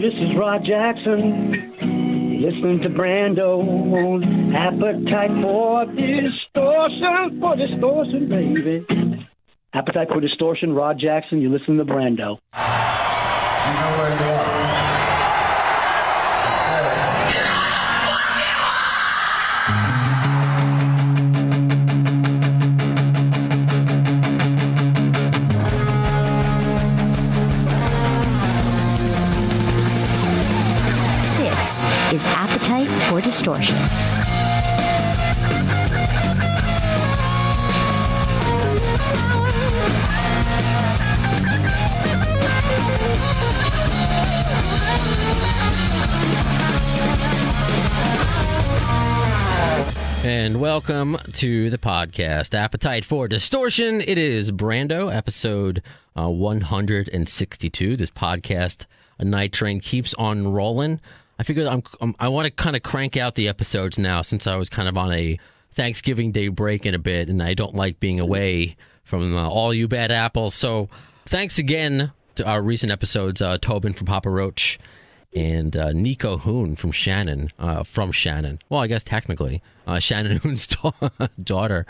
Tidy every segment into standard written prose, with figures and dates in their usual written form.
this is Rod Jackson. Listening to Brando on Appetite for Distortion, baby. Appetite for Distortion, Rod Jackson. You're listening to Brando. You know where you are. This is Appetite for Distortion. And welcome to the podcast, Appetite for Distortion. It is Brando, episode 162. This podcast, A Night Train, keeps on rolling. I figured I want to kind of crank out the episodes now since I was kind of on a Thanksgiving Day break in a bit, and I don't like being away from all you bad apples. So thanks again to our recent episodes, Tobin from Papa Roach and Nico Hoon from Shannon. Well, I guess technically, Shannon Hoon's daughter.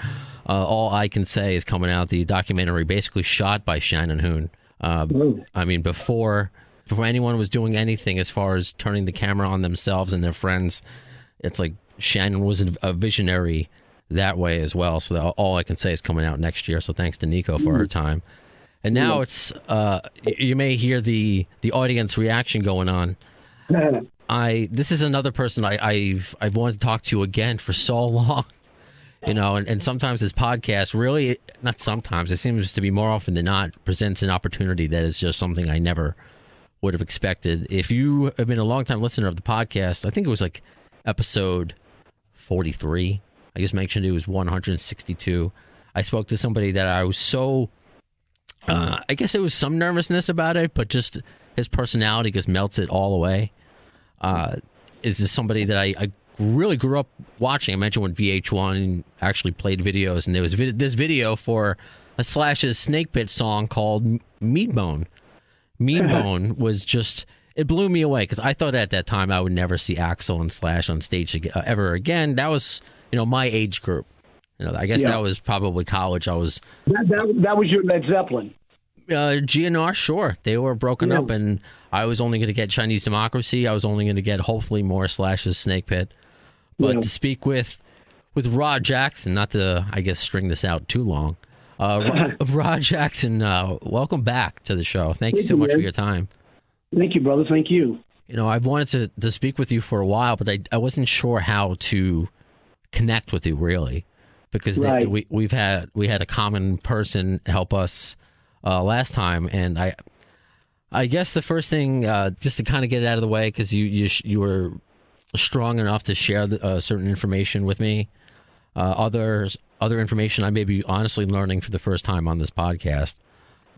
All I Can Say is coming out, the documentary basically shot by Shannon Hoon. I mean, before anyone was doing anything as far as turning the camera on themselves and their friends, it's like Shannon was a visionary that way as well. So All I Can Say is coming out next year. So thanks to Nico for her time. And now it's you may hear the audience reaction going on. This is another person I've wanted to talk to again for so long, you know, and sometimes this podcast really, not sometimes, it seems to be more often than not, presents an opportunity that is just something I never would have expected. If you have been a long time listener of the podcast, I think it was like episode 43. I just mentioned it was 162. I spoke to somebody that I was so, I guess it was some nervousness about it, but just his personality just melts it all away. Is this somebody that I really grew up watching? I mentioned when VH1 actually played videos, and there was this video for a Slash's Snakepit song called Mean Bone. Mean Bone was just, it blew me away because I thought at that time I would never see Axl and Slash on stage ever again. That was, you know, my age group. You know, I guess that was probably college. That was your Led Zeppelin. GNR, sure. They were broken up, and I was only going to get Chinese Democracy. I was only going to get hopefully more Slash's Snakepit. But to speak with Rod Jackson, not to, I guess, string this out too long. Rod Jackson, welcome back to the show. Thank you so much for your time. Thank you, brother. Thank you. You know, I've wanted to speak with you for a while, but I wasn't sure how to connect with you, really, because we had a common person help us last time, and I guess the first thing, just to kind of get it out of the way, because you were strong enough to share certain information with me, other information I may be honestly learning for the first time on this podcast.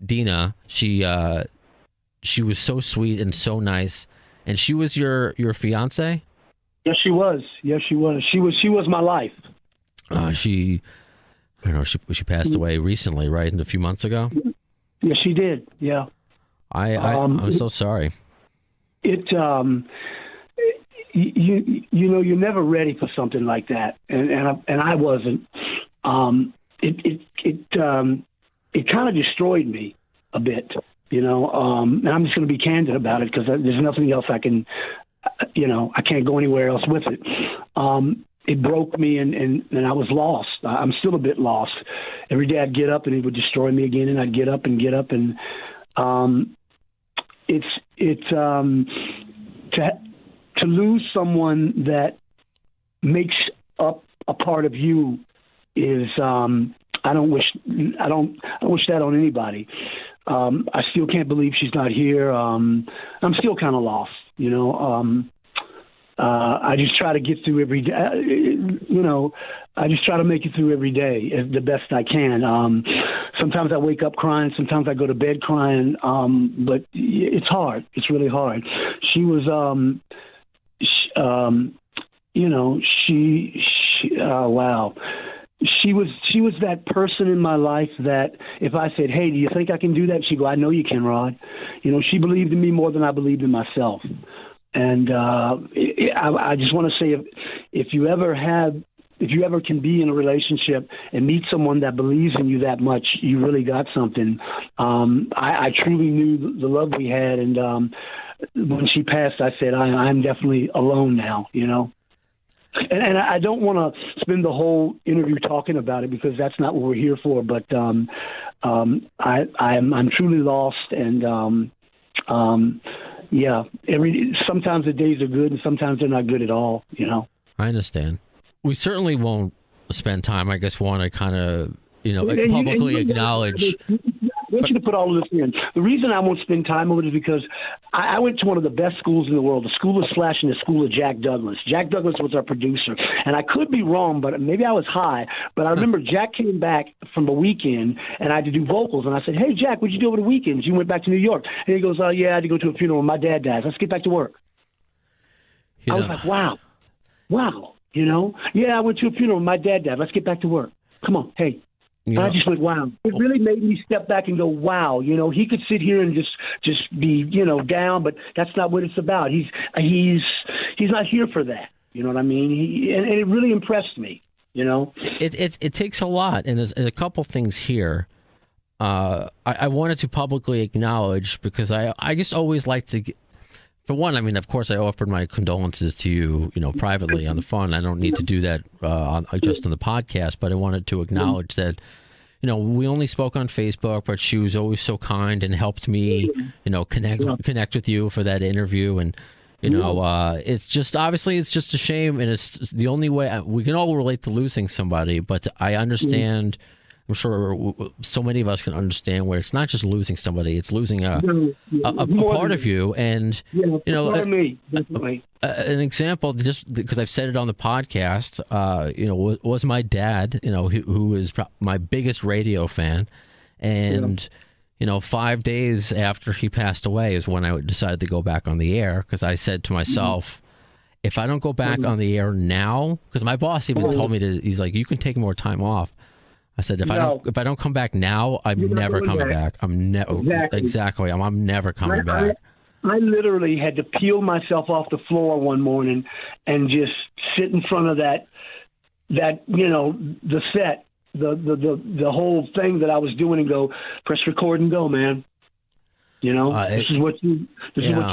Dina, she was so sweet and so nice, and she was your fiance. Yes, she was. She was my life. She passed away recently, right? A few months ago. Yeah, she did. Yeah. I'm so sorry. You know, you're never ready for something like that, and I wasn't. It kind of destroyed me a bit, you know. And I'm just going to be candid about it because there's nothing else I can, you know, I can't go anywhere else with it. It broke me, and I was lost. I'm still a bit lost. Every day I'd get up and it would destroy me again, and I'd get up, and to lose someone that makes up a part of you is I don't wish that on anybody. I still can't believe she's not here. I'm still kind of lost, you know. I just try to get through every day. You know, I just try to make it through every day the best I can. Sometimes I wake up crying. Sometimes I go to bed crying. But it's hard. It's really hard. She was, you know, wow. she was that person in my life that if I said, "Hey, do you think I can do that?" She'd go, "I know you can, Rod." You know, she believed in me more than I believed in myself. And I just want to say, if you ever can be in a relationship and meet someone that believes in you that much, you really got something. I truly knew the love we had, and when she passed, I said, I'm definitely alone now, you know. And I don't want to spend the whole interview talking about it because that's not what we're here for. But I'm truly lost, and sometimes the days are good, and sometimes they're not good at all. You know. I understand. We certainly won't spend time. I guess want to kind of publicly acknowledge. I want you to put all of this in. The reason I won't spend time on it is because I went to one of the best schools in the world, the School of Slash and the School of Jack Douglas. Jack Douglas was our producer. And I could be wrong, but maybe I was high. But I remember Jack came back from the weekend, and I had to do vocals. And I said, "Hey, Jack, what'd you do over the weekend? You went back to New York." And he goes, "Oh, yeah, I had to go to a funeral when my dad dies. Let's get back to work." I was like, wow. You know? "Yeah, I went to a funeral when my dad died. Let's get back to work. Come on, hey." I just went, wow. It really made me step back and go, wow. You know, he could sit here and just be, down, but that's not what it's about. He's not here for that. You know what I mean? And it really impressed me. You know, it takes a lot, and there's a couple things here. I wanted to publicly acknowledge because I just always like to. For one, I mean, of course, I offered my condolences to you, privately on the phone. I don't need to do that just on the podcast, but I wanted to acknowledge that, we only spoke on Facebook, but she was always so kind and helped me, connect with you for that interview. And, it's just, obviously, it's just a shame. And it's the only way we can all relate to losing somebody, but I understand. I'm sure so many of us can understand where it's not just losing somebody; it's losing a part of you. And me, an example, just because I've said it on the podcast, was my dad. Who is my biggest radio fan, and 5 days after he passed away is when I decided to go back on the air because I said to myself, if I don't go back on the air now, because my boss even told me to, he's like, you can take more time off. I said, if I don't come back now, I'm never coming back. I'm never coming back. I literally had to peel myself off the floor one morning and just sit in front of that the set, the whole thing that I was doing and go, press record and go, man. This is what you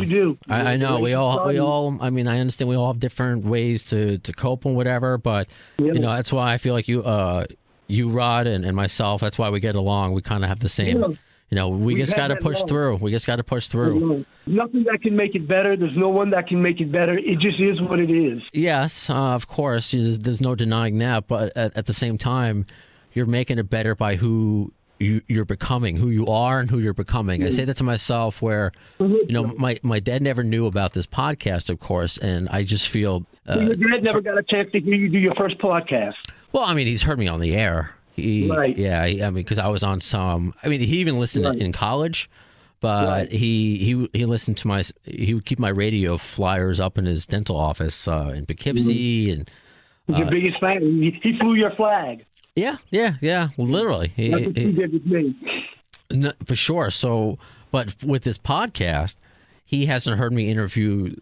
do. I know we all. I mean, I understand we all have different ways to cope and whatever, but that's why I feel like you, Rod, and myself, that's why we get along. We kind of have the same, we just got to push through. We just got to push through. Nothing that can make it better. There's no one that can make it better. It just is what it is. Yes, of course. There's no denying that. But at the same time, you're making it better by who you're becoming, who you are and who you're becoming. I say that to myself where, my dad never knew about this podcast, of course, and I just feel... your dad never got a chance to hear you do your first podcast. Well, I mean, he's heard me on the air. Right. Yeah, I mean, because I was on some... I mean, he even listened in college, but he listened to he would keep my radio flyers up in his dental office in Poughkeepsie. And he's your biggest fan. He flew your flag. Yeah, literally. That's what he did with me. No, for sure. So, but with this podcast, he hasn't heard me interview,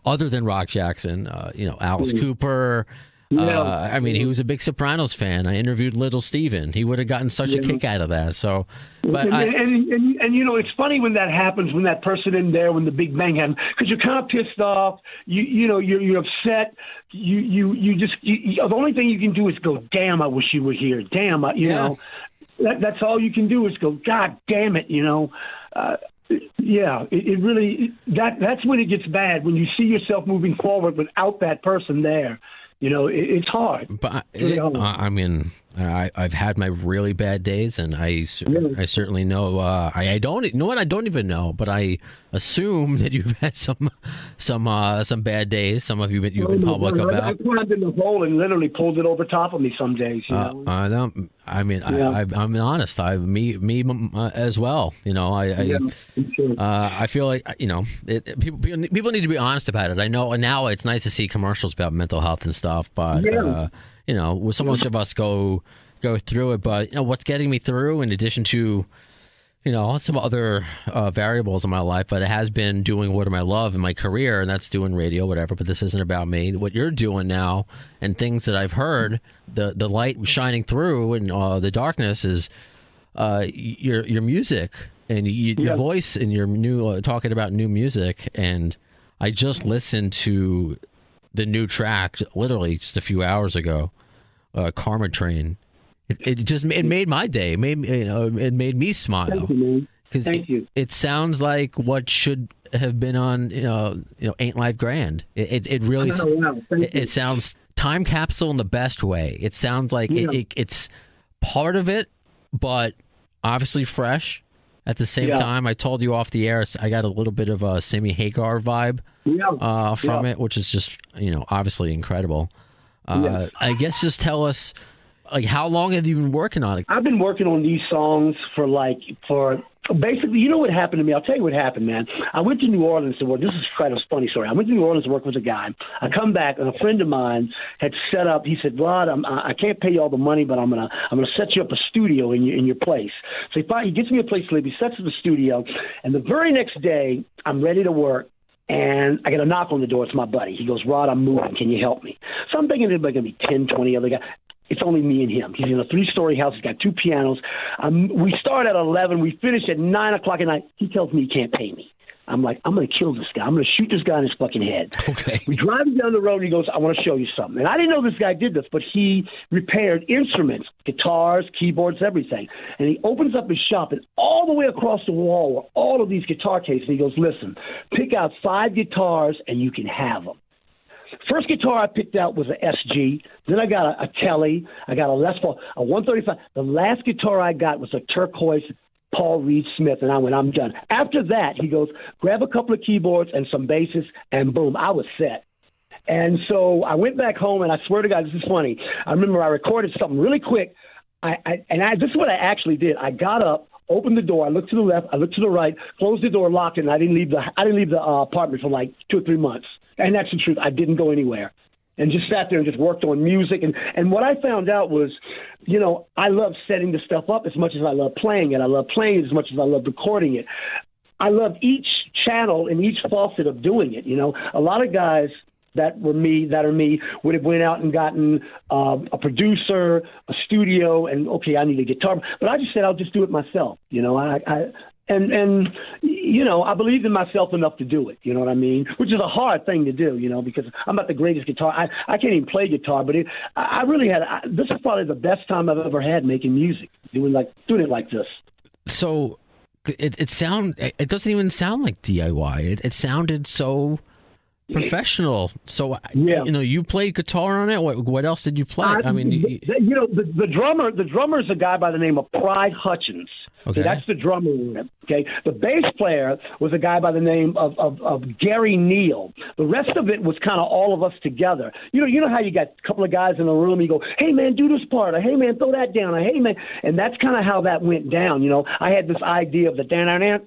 other than Rodjackson, Alice Cooper. I mean, he was a big Sopranos fan. I interviewed Little Steven. He would have gotten such a kick out of that. So, but it's funny when that happens, when that person in there, when the big bang happens, because you're kind of pissed off. You're upset. The only thing you can do is go, damn, I wish you were here. Damn, know. That's all you can do is go, God damn it, it really that's when it gets bad, when you see yourself moving forward without that person there. It's hard. But I mean, I've had my really bad days, and I certainly know. I don't even know, but I assume that you've had some bad days. Some of you've been public about. I climbed in the hole and literally pulled it over top of me some days. I I'm honest. Me as well. I feel like people need to be honest about it. I know now it's nice to see commercials about mental health and stuff, but so much of us go through it. But what's getting me through, in addition to some other variables in my life, but it has been doing what I love in my career, and that's doing radio, whatever. But this isn't about me. What you're doing now, and things that I've heard, the light shining through and the darkness is your music and your voice, and your new talking about new music. And I just listened to the new track literally just a few hours ago, Karma Train. It made my day. It made me smile. Because it sounds like what should have been on Ain't Life Grand. It really it sounds time capsule in the best way. It sounds like it's part of it, but obviously fresh at the same time. I told you off the air, I got a little bit of a Sammy Hagar vibe from it, which is just obviously incredible. I guess just tell us, like, how long have you been working on it? I've been working on these songs for basically, what happened to me? I'll tell you what happened, man. I went to New Orleans to work. This is kind of a funny story. I went to New Orleans to work with a guy. I come back, and a friend of mine had set up. He said, "Rod, I can't pay you all the money, but I'm gonna set you up a studio in your place." So he gets me a place to live. He sets up a studio, and the very next day, I'm ready to work. And I get a knock on the door. It's my buddy. He goes, "Rod, I'm moving. Can you help me?" So I'm thinking there's going to be 10, 20 other guys. It's only me and him. He's in a 3-story house. He's got 2 pianos. We start at 11. We finish at 9 o'clock at night. He tells me he can't pay me. I'm like, I'm going to kill this guy. I'm going to shoot this guy in his fucking head. Okay. We drive down the road, and he goes, "I want to show you something." And I didn't know this guy did this, but he repaired instruments, guitars, keyboards, everything. And he opens up his shop, and all the way across the wall were all of these guitar cases. And he goes, "Listen, pick out 5 guitars, and you can have them." First guitar I picked out was an SG. Then I got a Kelly. I got a Les Paul, a 135. The last guitar I got was a turquoise Paul Reed Smith, and I went, "I'm done." After that, he goes, "Grab a couple of keyboards and some basses," and boom, I was set. And so I went back home, and I swear to God, this is funny. I remember I recorded something really quick. This is what I actually did. I got up, opened the door. I looked to the left. I looked to the right. Closed the door, locked it. And I didn't leave the apartment for like 2 or 3 months. And that's the truth. I didn't go anywhere, and just sat there and just worked on music. And what I found out was, I love setting the stuff up as much as I love playing it. I love playing it as much as I love recording it. I love each channel and each facet of doing it. A lot of guys that are me would have went out and gotten a producer, a studio, and okay, I need a guitar. But I just said I'll just do it myself. I believed in myself enough to do it, you know what I mean? Which is a hard thing to do, because I'm not the greatest guitar. I can't even play guitar, but I really this is probably the best time I've ever had making music, doing it like this. So it doesn't even sound like DIY. It sounded so professional. So you played guitar on it. What else did you play? The drummer is a guy by the name of Pride Hutchins. Okay, that's the drummer in it. Okay, the bass player was a guy by the name of Gary Neal. The rest of it was kind of all of us together. You know how you got a couple of guys in a room. You go, "Hey man, do this part," or "Hey man, throw that down," or "Hey man," and that's kind of how that went down. I had this idea of the dan, and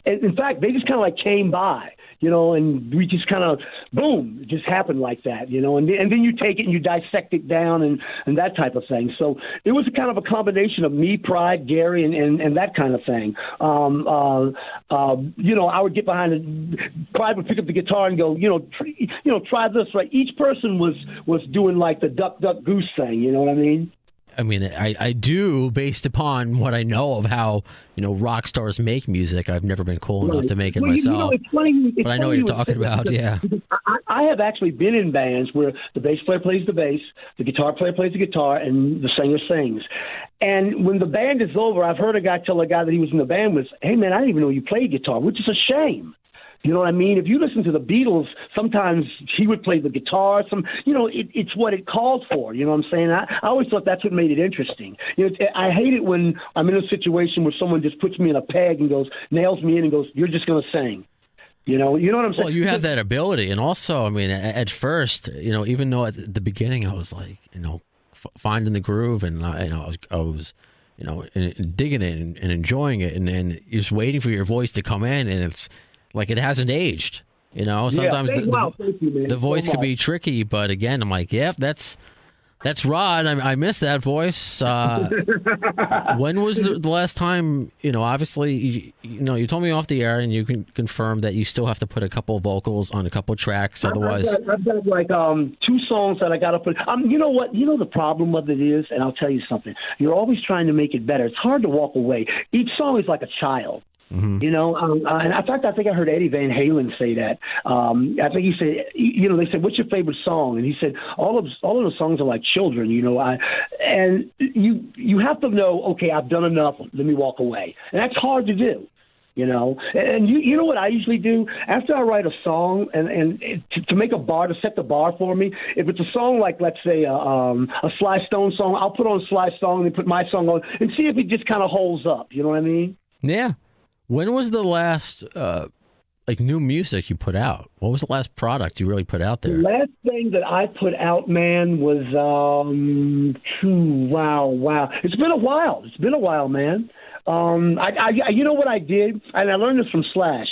in fact, they just kind of like came by. And we just kind of, boom, it just happened like that, and then you take it and you dissect it down and that type of thing. So it was kind of a combination of me, Pride, Gary, and that kind of thing. I would get behind it. Pride would pick up the guitar and go, try this, right? Each person was doing like the duck, duck, goose thing, you know what I mean? I mean, I do, based upon what I know of how, rock stars make music. I've never been cool enough to make it myself. It's funny, but I know what you're talking about, yeah. I have actually been in bands where the bass player plays the bass, the guitar player plays the guitar, and the singer sings. And when the band is over, I've heard a guy tell a guy that he was in the band was, "Hey, man, I didn't even know you played guitar," which is a shame. You know what I mean? If you listen to the Beatles, sometimes he would play the guitar. It's what it called for. You know what I'm saying? I always thought that's what made it interesting. I hate it when I'm in a situation where someone just puts me in a peg and nails me in and goes, "You're just going to sing." You know what I'm saying? Well, you have that ability. And also, I mean, at first, even though at the beginning I was like, finding the groove, and I was digging it and enjoying it, and then just waiting for your voice to come in, and it's like it hasn't aged. Sometimes the voice could be tricky, but again, I'm like, yeah, that's Rod. I miss that voice. When was the last time? Obviously, you told me off the air, and you can confirm that you still have to put a couple vocals on a couple tracks. Otherwise, I've got like 2 songs that I got to put. You know what? The problem of it is, and I'll tell you something. You're always trying to make it better. It's hard to walk away. Each song is like a child. And in fact, I think I heard Eddie Van Halen say that. I think he said, they said, "What's your favorite song?" And he said, "All of the songs are like children." And you have to know, okay, I've done enough. Let me walk away, and that's hard to do. And you know what I usually do after I write a song, and to make a bar, to set the bar for me. If it's a song like, let's say, a Sly Stone song, I'll put on a Sly Stone and put my song on and see if it just kind of holds up. You know what I mean? Yeah. When was the last new music you put out? What was the last product you really put out there? The last thing that I put out, man, was wow. It's been a while, man. You know what I did, and I learned this from Slash.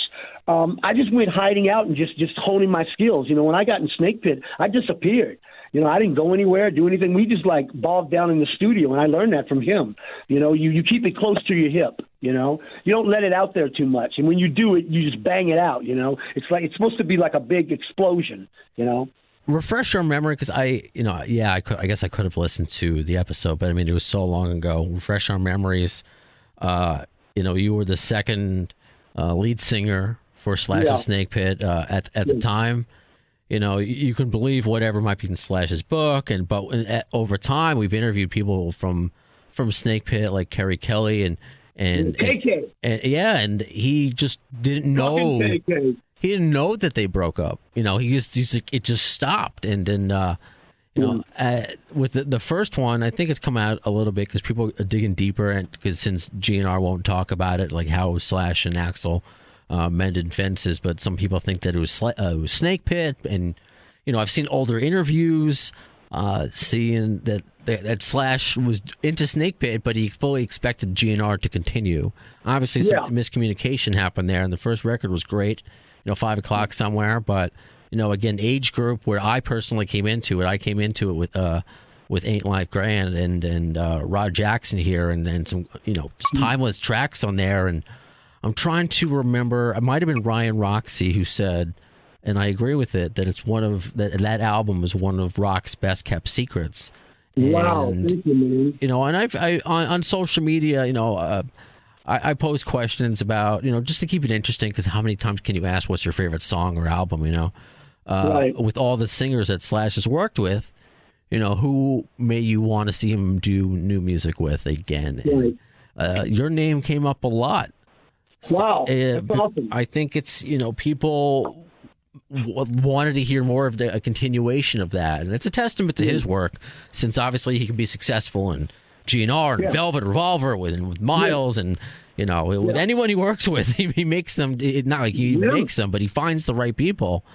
I just went hiding out and just honing my skills. When I got in Snakepit, I disappeared. I didn't go anywhere, do anything. We just bogged down in the studio, and I learned that from him. You keep it close to your hip. You don't let it out there too much, and when you do it, you just bang it out. It's supposed to be like a big explosion. Refresh your memory, because I guess I could have listened to the episode, but I mean it was so long ago. Refresh our memories. You were the second lead singer for Slash's Snakepit at the time. You can believe whatever might be in Slash's book, but over time we've interviewed people from Snakepit like Kerry Kelly and KK. And he just didn't know. He didn't know that they broke up. He's like, it just stopped, and then with the first one, I think it's come out a little bit because people are digging deeper, and because since GNR won't talk about it, like how Slash and Axl mended fences, but some people think that it was Snakepit, and I've seen older interviews seeing that Slash was into Snakepit, but he fully expected GNR to continue. Obviously, some miscommunication happened there, and the first record was great, 5 o'clock somewhere, but again, age group where I personally came into it. I came into it with Ain't Life Grand and Rodjackson here, and some timeless tracks on there, and I'm trying to remember. It might have been Ryan Roxy who said, and I agree with it, that it's that album is one of rock's best kept secrets. Wow, and, thank you, man. And on social media, I post questions about, just to keep it interesting, because how many times can you ask what's your favorite song or album? Right. With all the singers that Slash has worked with, who may you want to see him do new music with again? Right. And, your name came up a lot. Wow, that's awesome. I think it's, people wanted to hear more of a continuation of that, and it's a testament to his work, since obviously he can be successful in GNR and Velvet Revolver with Miles and with anyone he works with, he makes them, not like he makes them, but he finds the right people.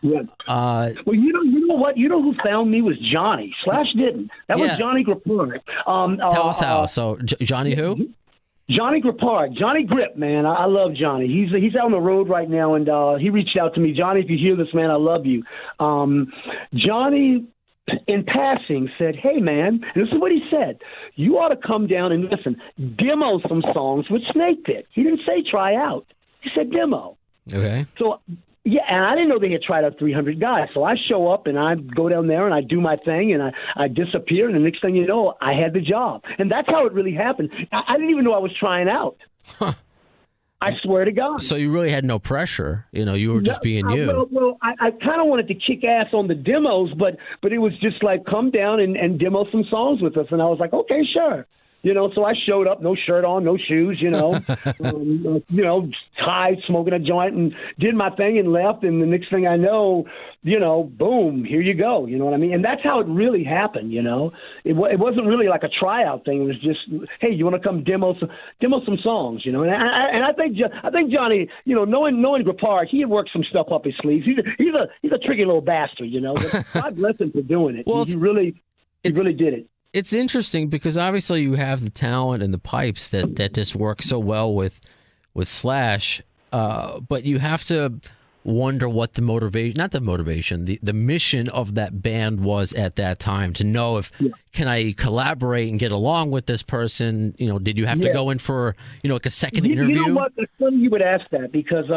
Yeah. Well, you know what? You know who found me was Johnny. Slash didn't. That was Johnny Gripart. Tell us how. So Johnny who? Johnny Gripart. Johnny Grip, man. I love Johnny. He's out on the road right now, and he reached out to me. Johnny, if you hear this, man, I love you. Johnny, in passing, said, "Hey, man," and this is what he said: "You ought to come down and listen, demo some songs with Snakepit." He didn't say try out. He said demo. Okay. So. Yeah, and I didn't know they had tried out 300 guys. So I show up, and I go down there, and I do my thing, and I disappear, and the next thing you know, I had the job. And that's how it really happened. I didn't even know I was trying out. Huh. I swear to God. So you really had no pressure. You were just being you. Well, I kind of wanted to kick ass on the demos, but it was just like, come down and demo some songs with us. And I was like, okay, sure. So I showed up, no shirt on, no shoes, high, smoking a joint, and did my thing and left. And the next thing I know, boom, here you go. You know what I mean? And that's how it really happened. It wasn't really like a tryout thing. It was just, hey, you want to come demo some songs? And I think Johnny, knowing Gripart, he had worked some stuff up his sleeves. He's a tricky little bastard. But God bless him for doing it. Well, he really did it. It's interesting because obviously you have the talent and the pipes that just work so well with Slash, but you have to wonder what the motivation, not the motivation, the mission of that band was at that time, to know if, can I collaborate and get along with this person? You know, did you have to go in for, like a second interview? You know what? It's funny you would ask that, because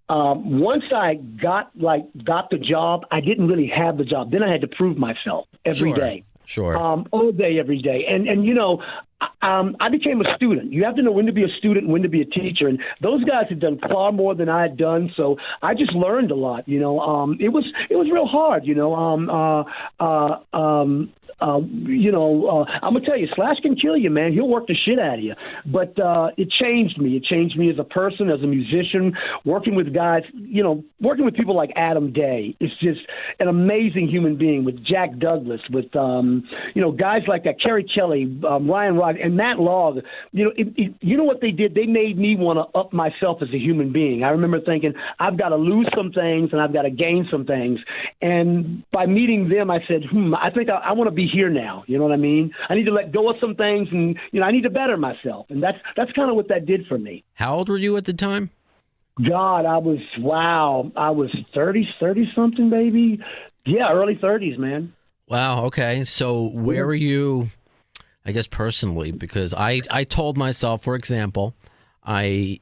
once I got the job, I didn't really have the job. Then I had to prove myself every day. Sure. All day, every day. And I became a student. You have to know when to be a student and when to be a teacher. And those guys had done far more than I had done. So I just learned a lot, It was real hard, I'm gonna tell you, Slash can kill you, man. He'll work the shit out of you. But it changed me. It changed me as a person, as a musician. Working with guys, working with people like Adam Day is just an amazing human being. With Jack Douglas, with guys like that, Kerry Kelly, Ryan Rod, and Matt Log. You know what they did? They made me want to up myself as a human being. I remember thinking, I've got to lose some things and I've got to gain some things. And by meeting them, I said, I think I want to be here now. You know what I mean? I need to let go of some things, and I need to better myself. And that's kind of what that did for me. How old were you at the time? God, I was 30 something, baby. Yeah, early 30s, man. Wow. Okay. So where were you, I guess, personally? Because I told myself, for example, I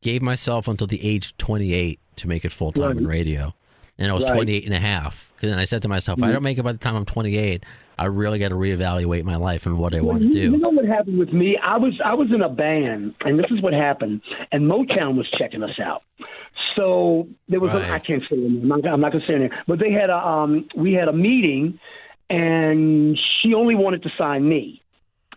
gave myself until the age of 28 to make it full time in radio. And I was 28 and a half. And I said to myself, if I don't make it by the time I'm 28, I really got to reevaluate my life and what I want to do. You know what happened with me? I was in a band, and this is what happened. And Motown was checking us out. So there was I can't say her name. I'm not going to say her name. But they had we had a meeting, and she only wanted to sign me.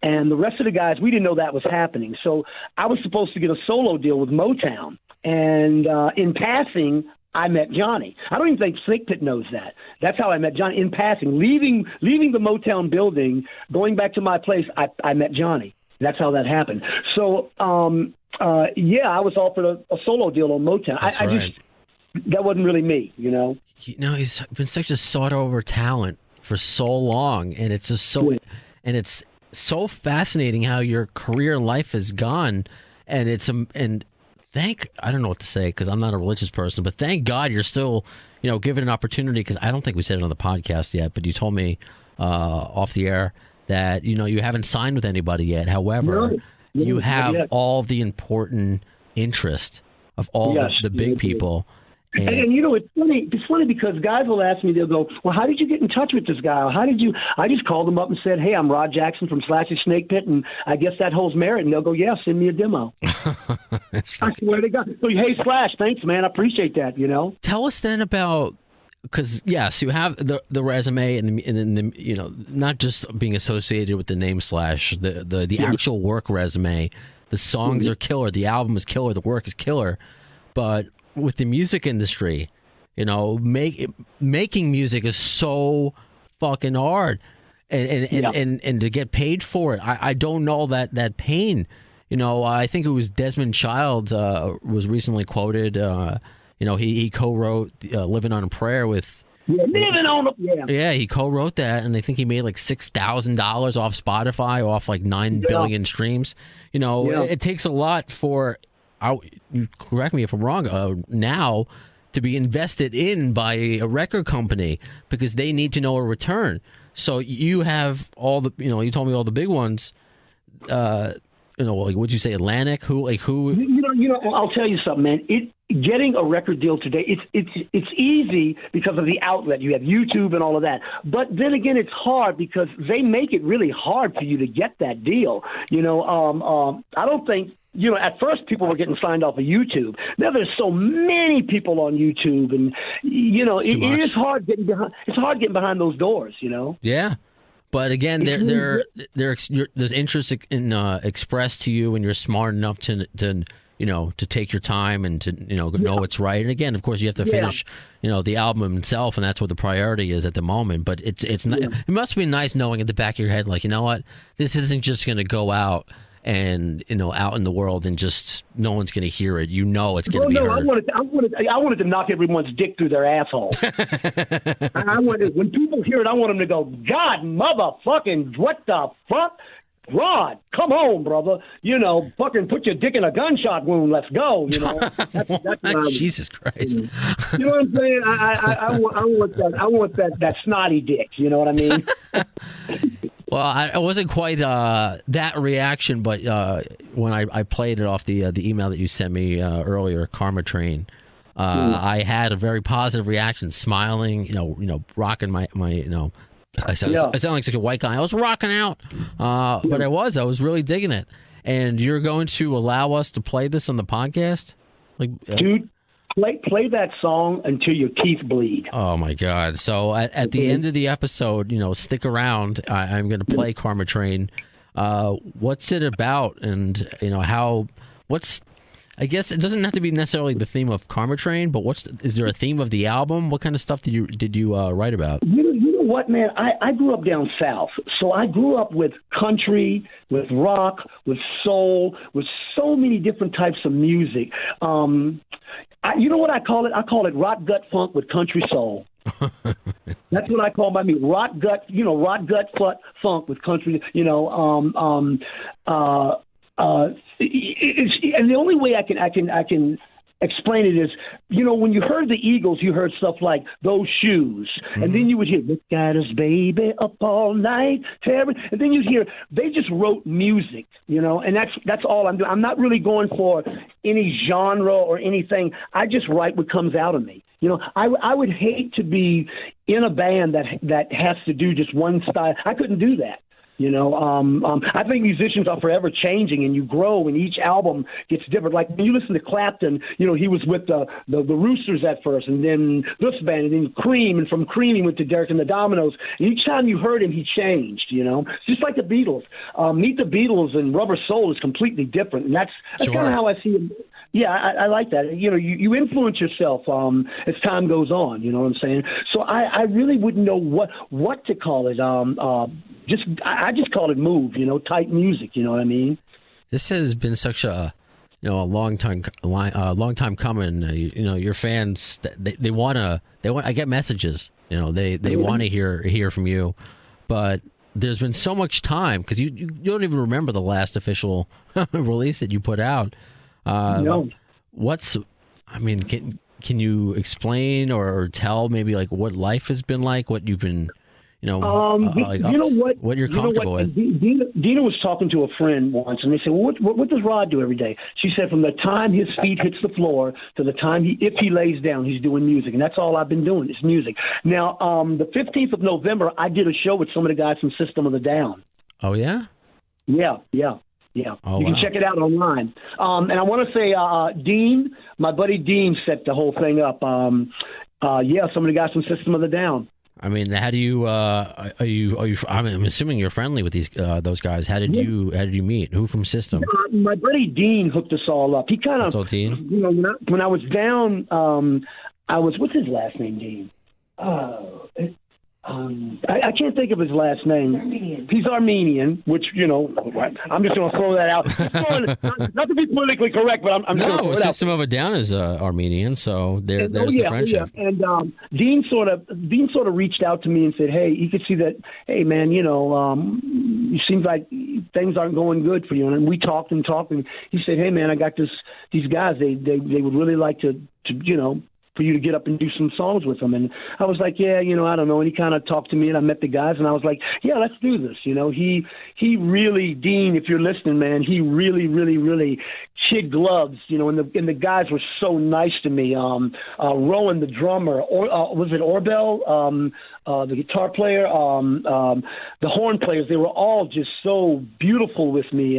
And the rest of the guys, we didn't know that was happening. So I was supposed to get a solo deal with Motown. And in passing, I met Johnny. I don't even think Snakepit knows that. That's how I met Johnny. In passing, leaving the Motown building, going back to my place, I met Johnny. That's how that happened. So, I was offered a solo deal on Motown. That wasn't really me, He's been such a sought-over talent for so long, and it's just and it's so fascinating how your career life has gone, and I don't know what to say because I'm not a religious person, but thank God you're still, given an opportunity, because I don't think we said it on the podcast yet, but you told me off the air that, you haven't signed with anybody yet. However, you have all the important interest of all the big people. And it's funny because guys will ask me, they'll go, well, how did you get in touch with this guy? Or I just called them up and said, hey, I'm Rodjackson from /snakepit, and I guess that holds merit. And they'll go, yeah, send me a demo. I swear to God. So, hey, Slash, thanks, man. I appreciate that, Tell us then about, because, yes, you have the resume and the not just being associated with the name Slash, the actual work resume. The songs are killer. The album is killer. The work is killer. But with the music industry, making music is so fucking hard, and to get paid for it, I don't know that pain. I think it was Desmond Child was recently quoted. He co-wrote "Living on a Prayer" with. He co-wrote that, and I think he made like $6,000 off Spotify, off like 9 billion streams. It takes a lot for. You correct me if I'm wrong, now to be invested in by a record company because they need to know a return. So you have all the, you told me all the big ones, like what'd you say, Atlantic? Who? I'll tell you something, man. Getting a record deal today, it's easy because of the outlet. You have YouTube and all of that. But then again, it's hard because they make it really hard for you to get that deal. I don't think. At first people were getting signed off of YouTube. Now there's so many people on YouTube, and it is hard getting behind. It's hard getting behind those doors. Yeah, but again, there's interest in expressed to you, and you're smart enough to take your time and to know what's right. And again, of course, you have to finish the album itself, and that's what the priority is at the moment. But it must be nice knowing at the back of your head, like, you know what, this isn't just going to go out and out in the world, and just no one's going to hear it. It's going to be heard. I wanted to knock everyone's dick through their asshole. When people hear it, I want them to go, God, motherfucking, what the fuck? Rod, come home, brother. Fucking put your dick in a gunshot wound. Let's go. That's Jesus Christ. You know what I'm saying? I want that snotty dick. You know what I mean? Well, I wasn't quite that reaction, but when I played it off the email that you sent me earlier, Karma Train, I had a very positive reaction, smiling, rocking my I sound like such a white guy. I was rocking out, but I was really digging it. And you're going to allow us to play this on the podcast? Dude, play that song until your teeth bleed. Oh, my God. So at the end of the episode, stick around. I'm going to play Karma Train. What's it about? And, I guess it doesn't have to be necessarily the theme of Karma Train, but is there a theme of the album? What kind of stuff did you write about? What, man, I grew up down south, so I grew up with country, with rock, with soul, with so many different types of music. You know what I call it? I call it rock gut funk with country soul. That's what I call my music. Rock gut funk with country. And the only way I can explain it is, when you heard the Eagles, you heard stuff like Those Shoes, and then you would hear Look at Us Baby Up All Night, and then you'd hear they just wrote music, and that's all I'm doing. I'm not really going for any genre or anything. I just write what comes out of me. I would hate to be in a band that has to do just one style. I couldn't do that. I think musicians are forever changing, and you grow, and each album gets different. Like when you listen to Clapton, he was with the Roosters at first, and then this band, and then Cream, and from Cream he went to Derek and the Dominoes. And each time you heard him, he changed. It's just like the Beatles. Meet the Beatles and Rubber Soul is completely different, and that's kind of how I see it. Yeah, I like that. You influence yourself as time goes on. You know what I'm saying? So I really wouldn't know what to call it. I just call it move. Type music. You know what I mean? This has been such a long time coming. Your fans they want. I get messages. They want to hear from you, but there's been so much time because you don't even remember the last official release that you put out. No. Can you explain or tell maybe like what life has been like, what you've been, what you're comfortable with? Dina was talking to a friend once, and they said, well, what does Rod do every day? She said, from the time his feet hits the floor to the time if he lays down, he's doing music, and that's all I've been doing is music. Now, the 15th of November, I did a show with some of the guys from System of a Down. Oh yeah. Yeah. Oh, you can check it out online. And I want to say, Dean, my buddy Dean, set the whole thing up. Some of the guys from System of a Down. I mean, how do you? Are you? I'm assuming you're friendly with those guys. How did you meet? Who from System? My buddy Dean hooked us all up. He kind of, when I was down, what's his last name, Dean? I can't think of his last name. Armenian. He's Armenian, which, I'm just going to throw that out. Not to be politically correct, but I'm just going to throw it out. System of a Down is Armenian, so there's the friendship. Oh, yeah. And Dean sort of reached out to me and said, hey, he could see that, hey, man, it seems like things aren't going good for you. And we talked, and he said, hey, man, I got these guys. They would really like to for you to get up and do some songs with them. And I was like, yeah, I don't know. And he kind of talked to me, and I met the guys, and I was like, yeah, let's do this. He really, Dean, if you're listening, man, he really, really, really kid gloves, and the guys were so nice to me. Rowan, the drummer, or was it Orbel, the guitar player, the horn players, they were all just so beautiful with me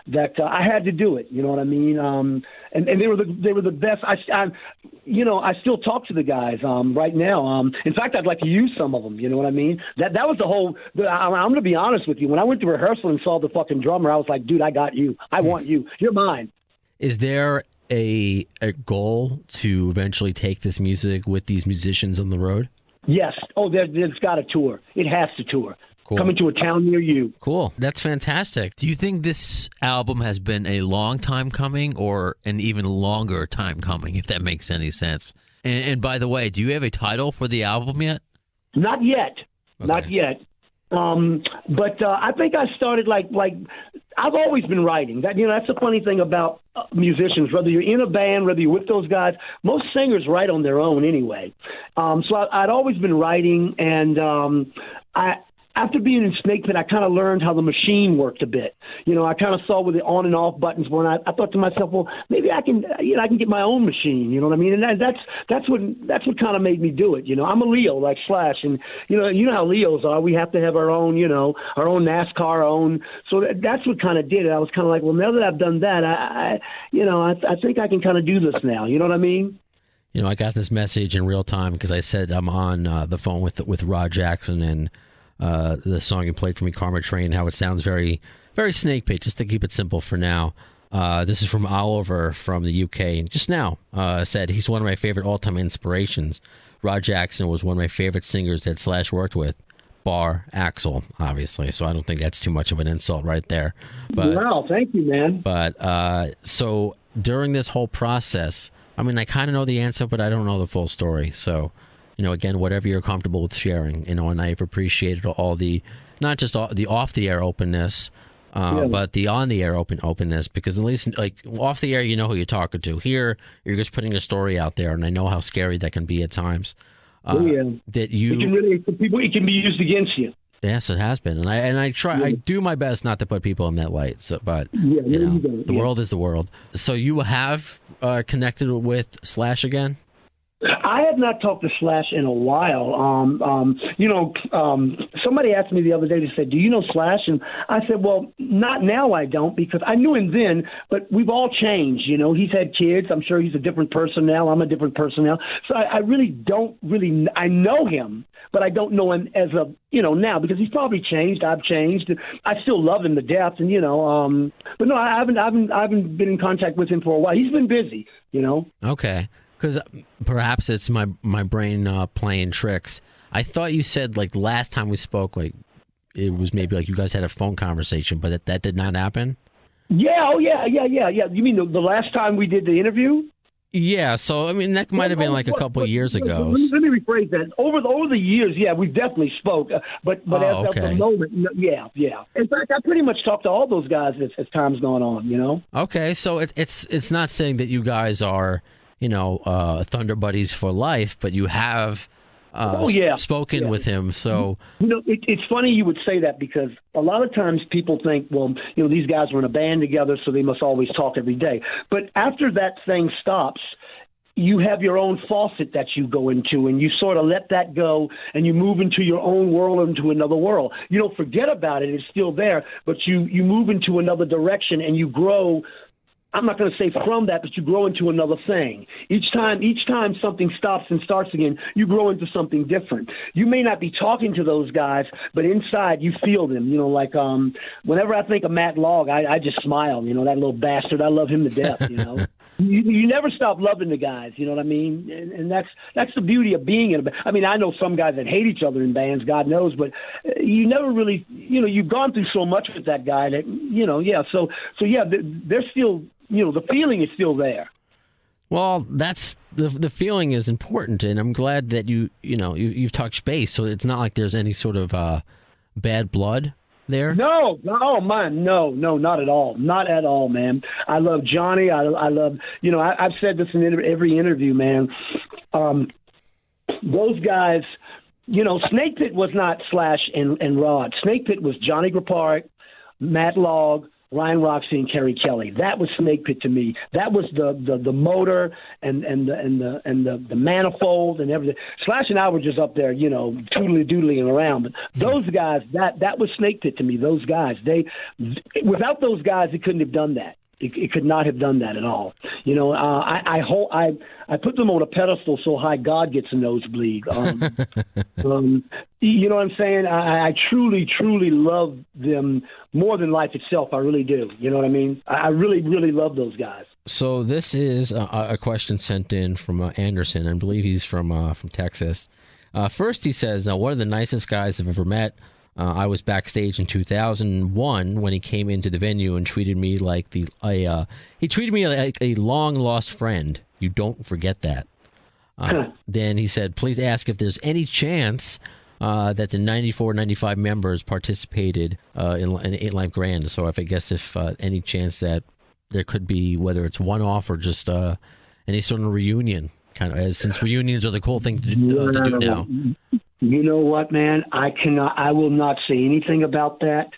that I had to do it. You know what I mean? And they were the best. I still talk to the guys right now. In fact, I'd like to use some of them. You know what I mean? That was the whole. I'm going to be honest with you. When I went to rehearsal and saw the fucking drummer, I was like, dude, I got you. I want you. You're mine. Is there a goal to eventually take this music with these musicians on the road? Yes. Oh, there's got to tour. It has to tour. coming to a town near you. Cool. That's fantastic. Do you think this album has been a long time coming or an even longer time coming, if that makes any sense? And by the way, do you have a title for the album yet? Not yet. Okay. Not yet. But I think I started like I've always been writing. That that's the funny thing about musicians. Whether you're in a band, whether you're with those guys, most singers write on their own anyway. So I'd always been writing, and after being in Snakepit, I kind of learned how the machine worked a bit. I kind of saw where the on and off buttons were, and I thought to myself, well, maybe I can get my own machine. You know what I mean? And that's what kind of made me do it. I'm a Leo like Slash, and you know how Leos are. We have to have our own, our own NASCAR, our own. So that's what kind of did it. I was kind of like, well, now that I've done that, I think I can kind of do this now. You know what I mean? I got this message in real time because I said I'm on the phone with Rodjackson and. The song you played for me, Karma Train, how it sounds very, very Snakepit, just to keep it simple for now. This is from Oliver from the UK. Just now said he's one of my favorite all-time inspirations. Rodjackson was one of my favorite singers that Slash worked with, bar Axl, obviously. So I don't think that's too much of an insult right there. But, wow, thank you, man. But so during this whole process, I mean, I kind of know the answer, but I don't know the full story. So... again, whatever you're comfortable with sharing, and I've appreciated all the, not just all the off-the-air openness, but the on-the-air openness, because at least, like, off the air, you know who you're talking to. Here, you're just putting a story out there, and I know how scary that can be at times. That you... It can be used against you. Yes, it has been, and I try. Yeah. I do my best not to put people in that light. So, but the world is the world. So you have connected with Slash again? I have not talked to Slash in a while. Somebody asked me the other day, they said, do you know Slash? And I said, well, not now I don't, because I knew him then, but we've all changed. He's had kids. I'm sure he's a different person now. I'm a different person now. So I I know him, but I don't know him as now, because he's probably changed. I've changed. I still love him to death. And, but no, I haven't been in contact with him for a while. He's been busy, Okay. Because perhaps it's my brain playing tricks. I thought you said, like, last time we spoke, like, it was maybe like you guys had a phone conversation, but that did not happen? Yeah, yeah. You mean the last time we did the interview? Yeah, so, I mean, that might have been like a couple of years ago. Let me rephrase that. Over the years, yeah, we definitely spoke. But at the moment, yeah. In fact, I pretty much talked to all those guys as time's gone on, Okay, so it's not saying that you guys are... Thunder Buddies for life, but you have spoken with him. So it's funny you would say that, because a lot of times people think, well, these guys were in a band together, so they must always talk every day. But after that thing stops, you have your own faucet that you go into, and you sort of let that go, and you move into your own world, into another world. You don't forget about it; it's still there, but you move into another direction, and you grow. I'm not going to say from that, but you grow into another thing. Each time something stops and starts again, you grow into something different. You may not be talking to those guys, but inside you feel them. Whenever I think of Matt Log, I just smile. That little bastard. I love him to death. You never stop loving the guys. You know what I mean? And that's the beauty of being in a band. I mean, I know some guys that hate each other in bands, God knows, but you never really, you've gone through so much with that guy that, So yeah, they're still. The feeling is still there. Well, that's the feeling is important, and I'm glad that you've touched base. So it's not like there's any sort of bad blood there. No, man, no, not at all, man. I love Johnny. I love I've said this in every interview, man. Those guys, Snakepit was not Slash and Rod. Snakepit was Johnny Graparic, Matt Log, Ryan Roxy, and Kerry Kelly. That was Snakepit to me. That was the motor and the manifold and everything. Slash and I were just up there, doodling around. But those guys, that was Snakepit to me. Those guys, without those guys, it couldn't have done that. It could not have done that at all. I put them on a pedestal so high God gets a nosebleed. You know what I'm saying? I truly, truly love them more than life itself. I really do. You know what I mean? I really, really love those guys. So this is a question sent in from Anderson. I believe he's from Texas. First, he says, one of the nicest guys I've ever met. I was backstage in 2001 when he came into the venue and treated me like he treated me like a long lost friend. You don't forget that. Then he said, please ask if there's any chance that the 94, 95 members participated in an 8 Live Grand. So if any chance that there could be, whether it's one-off or just any sort of reunion, since reunions are the cool thing to do now. You know what, man? I will not say anything about that.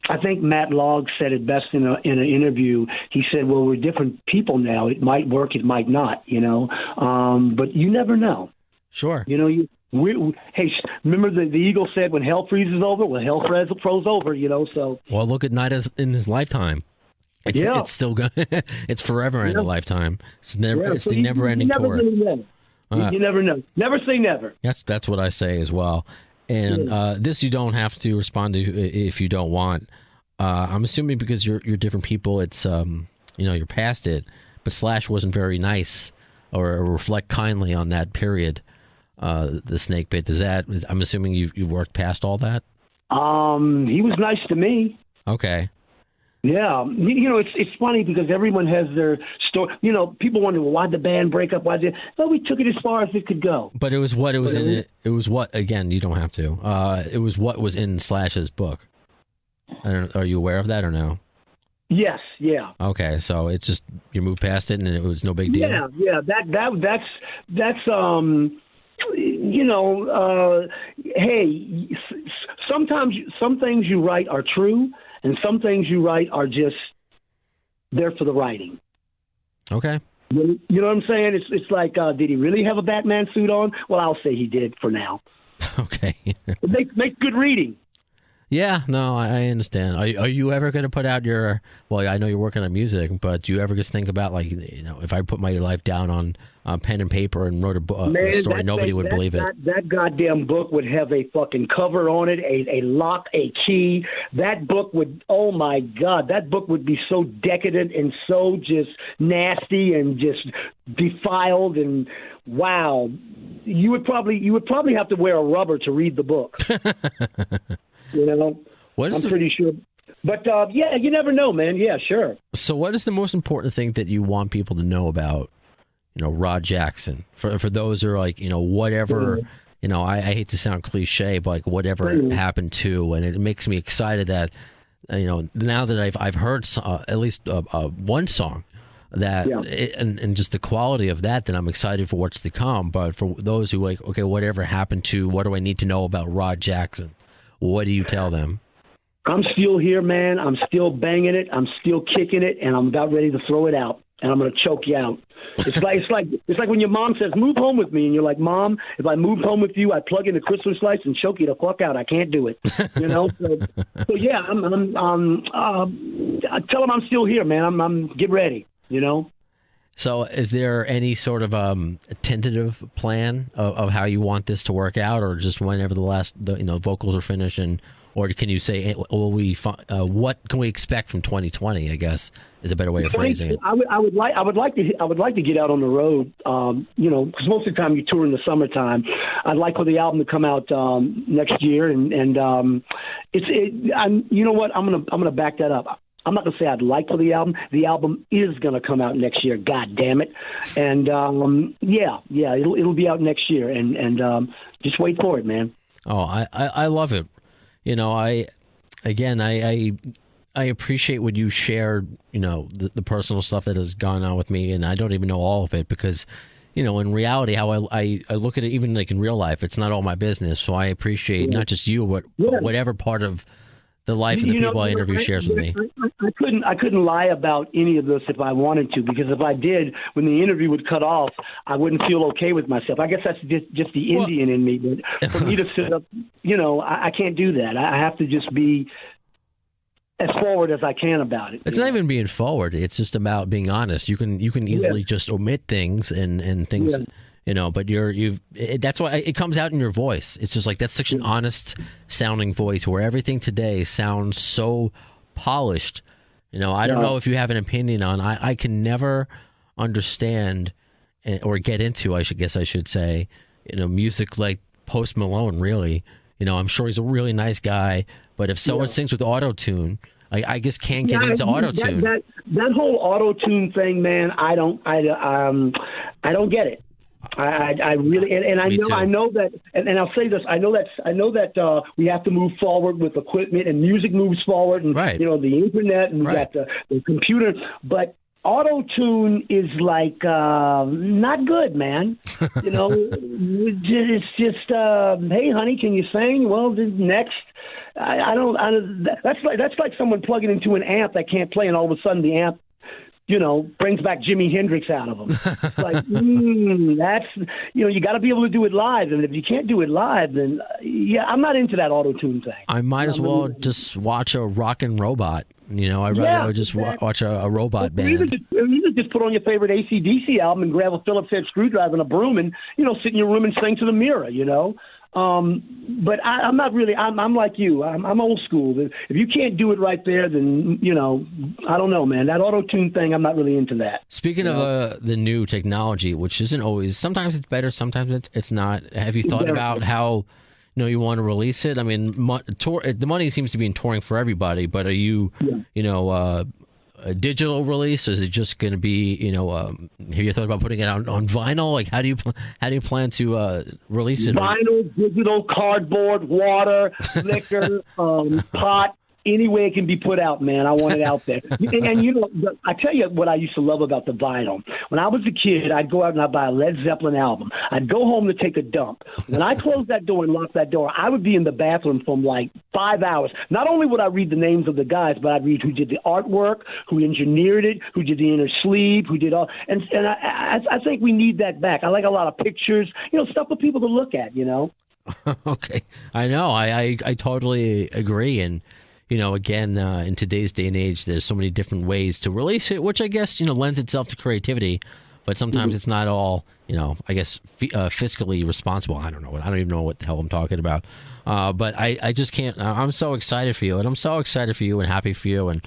I think Matt Logg said it best in an interview. He said, well, we're different people now. It might work, it might not, but you never know. Sure. Hey, remember the Eagle said, when hell freezes over, well, hell froze over, so. Well, look at Night in his lifetime. It's still going. It's forever in a lifetime. It's the never-ending tour. You never know. Never say never. That's what I say as well. And this you don't have to respond to if you don't want. I'm assuming because you're different people. It's you're past it. But Slash wasn't very nice or reflect kindly on that period. The Snakepit. I'm assuming you've worked past all that. He was nice to me. Okay. Yeah, it's funny because everyone has their story. People wonder, well, why'd the band break up? Well, we took it as far as it could go. But it was what it was in it. It was what, again, you don't have to. It was what was in Slash's book. Are you aware of that or no? Yes, yeah. Okay, so it's just you moved past it and it was no big deal. Yeah. That's hey, sometimes some things you write are true. And some things you write are just there for the writing. Okay. You know what I'm saying? It's like, did he really have a Batman suit on? Well, I'll say he did for now. Okay. It makes good reading. Yeah, no, I understand. Are you ever going to put out your? Well, I know you're working on music, but do you ever just think about if I put my life down on pen and paper and wrote a story, nobody would believe it. That goddamn book would have a fucking cover on it, a lock, a key. That book would, oh my God, that book would be so decadent and so just nasty and just defiled and wow. You would probably have to wear a rubber to read the book. I'm pretty sure. But, yeah, you never know, man. Yeah, sure. So what is the most important thing that you want people to know about, Rod Jackson? For those who are like, whatever, I hate to sound cliche, but like whatever happened to, and it makes me excited that, now that I've heard at least one song that, and just the quality of that, then I'm excited for what's to come. But for those who like, okay, whatever happened to, what do I need to know about Rod Jackson? What do you tell them? I'm still here, man. I'm still banging it. I'm still kicking it, and I'm about ready to throw it out. And I'm going to choke you out. It's like when your mom says, "Move home with me," and you're like, "Mom, if I moved home with you, I'd plug in the Christmas lights and choke you the fuck out. I can't do it." So yeah, I tell them I'm still here, man. I'm get ready. So is there any sort of tentative plan of how you want this to work out, or just whenever the vocals are finished, or can you say, what can we expect from 2020? I guess is a better way of phrasing it. I would like to get out on the road, because most of the time you tour in the summertime. I'd like for the album to come out next year, and you know what? I'm gonna back that up. I'm not going to say I'd like for the album. The album is going to come out next year. God damn it. And, it'll be out next year. And just wait for it, man. Oh, I love it. I appreciate when you shared, the personal stuff that has gone on with me. And I don't even know all of it because, in reality, how I look at it, even like in real life, it's not all my business. So I appreciate not just you, but whatever part of the life of the people I interview shares with me. I couldn't lie about any of this if I wanted to, because if I did, when the interview would cut off, I wouldn't feel okay with myself. I guess that's just the Indian in me. But for me to sit up, I can't do that. I have to just be as forward as I can about it. It's not even being forward. It's just about being honest. You can easily just omit things and things. Yeah. But that's why it comes out in your voice. It's just like, that's such an honest sounding voice where everything today sounds so polished. I don't know if you have an opinion on, I can never understand or get into, I should say, music like Post Malone, really, I'm sure he's a really nice guy, but if someone sings with auto-tune, I just can't get into auto-tune. That whole auto-tune thing, man, I don't get it. I really, and I know that, and I'll say this, I know that we have to move forward with equipment, and music moves forward, and the internet, and we got the computer, but auto-tune is like not good, man. It's just hey, honey, can you sing? Well, next. That's like someone plugging into an amp that can't play, and all of a sudden the amp, brings back Jimi Hendrix out of them. It's like, that's, you got to be able to do it live. And if you can't do it live, then, I'm not into that auto-tune thing. I might as well just watch a rockin' robot. I'd rather just watch a robot band. You just put on your favorite AC/DC album and grab a Phillips head screwdriver and a broom and, sit in your room and sing to the mirror, But I'm not really. I'm like you. I'm old school. If you can't do it right there, then I don't know, man. That auto-tune thing, I'm not really into that. Speaking of the new technology, which isn't always. Sometimes it's better. Sometimes it's not. Have you thought about how you want to release it? I mean, the money seems to be in touring for everybody. But are you, a digital release? Or is it just going to be, have you thought about putting it out on vinyl? Like, how do you plan to release it? Vinyl, digital, cardboard, water, liquor, pot. Any way it can be put out, man. I want it out there. And I tell you what I used to love about the vinyl. When I was a kid, I'd go out and I'd buy a Led Zeppelin album. I'd go home to take a dump. When I closed that door and locked that door, I would be in the bathroom for like 5 hours. Not only would I read the names of the guys, but I'd read who did the artwork, who engineered it, who did the inner sleeve, who did all. And I think we need that back. I like a lot of pictures, stuff for people to look at, Okay. I know. I totally agree. And again, in today's day and age, there's so many different ways to release it, which I guess, lends itself to creativity. But sometimes it's not all, I guess, fiscally responsible. I don't know. I don't even know what the hell I'm talking about. But I just can't. I'm so excited for you. And I'm so excited for you and happy for you. And,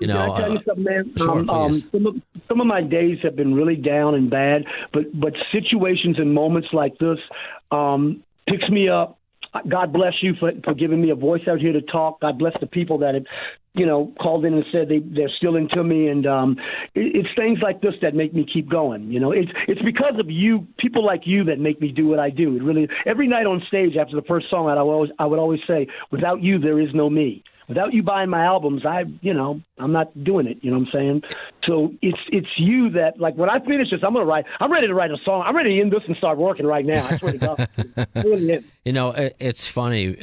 Can I tell you something, man? Sure, some of my days have been really down and bad. But situations and moments like this picks me up. God bless you for giving me a voice out here to talk. God bless the people that have, called in and said they're still into me. And it's things like this that make me keep going. It's because of you, people like you, that make me do what I do. It really, every night on stage after the first song, I would always say, without you, there is no me. Without you buying my albums, I'm not doing it. You know what I'm saying? So it's you that, like, when I finish this, I'm ready to write a song. I'm ready to end this and start working right now. I swear to God. It's funny,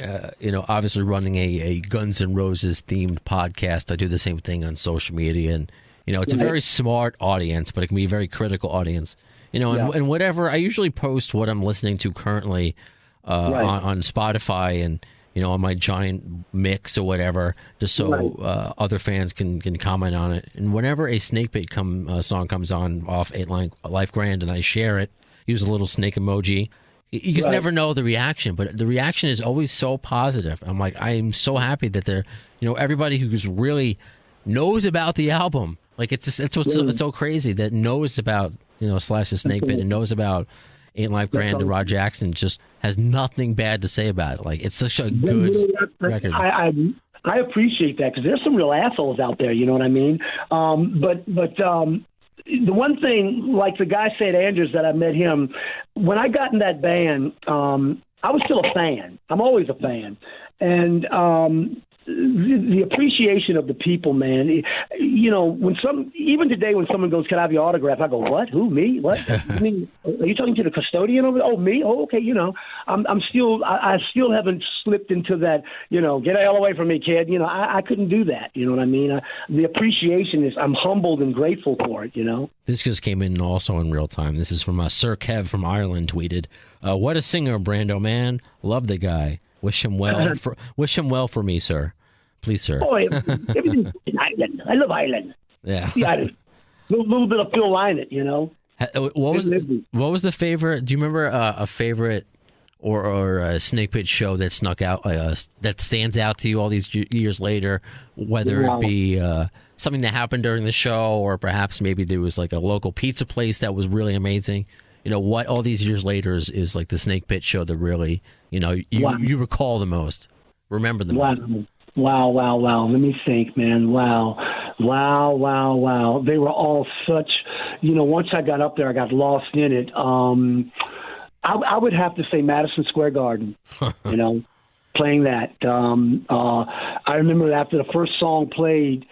obviously running a Guns N' Roses themed podcast. I do the same thing on social media, and, it's a very smart audience, but it can be a very critical audience. And whatever, I usually post what I'm listening to currently on Spotify and, on my giant mix or whatever, just so other fans can comment on it. And whenever a Snakepit song comes on off 8 Life Grand and I share it, use a little snake emoji, you just never know the reaction, but the reaction is always so positive. I'm like, I'm so happy that they're, everybody who's really knows about the album. Like, it's what's so crazy, that knows about, /snakepit and knows about 8 Life Grand and rodjackson, just has nothing bad to say about it. Like, it's such a good record. I appreciate that, because there's some real assholes out there. You know what I mean? But the one thing, like the guy said, Andrews, that I met him when I got in that band. I was still a fan. I'm always a fan, and the appreciation of the people, man. Even today when someone goes, "Can I have your autograph?" I go, "What? Who? Me? What? I mean, are you talking to the custodian over there? Oh, me? Oh, okay. I still haven't slipped into that. Get the hell away from me, kid. I couldn't do that. You know what I mean? The appreciation is, I'm humbled and grateful for it. This just came in also in real time. This is from Sir Kev from Ireland. Tweeted, "What a singer, Brando, man. Love the guy. Wish him well. Wish him well for me, sir. Please, sir." Oh, everything's in Ireland. I love Ireland. Yeah. A little bit of Phil Lynott, What was the favorite? Do you remember a favorite or a Snakepit show that snuck out, that stands out to you all these years later? Whether it be something that happened during the show, or perhaps maybe there was like a local pizza place that was really amazing. what all these years later is like the Snakepit show that really, you recall the most, remember the most? Wow. Let me think, man. Wow. They were all such, once I got up there, I got lost in it. I would have to say Madison Square Garden, playing that. I remember after the first song played,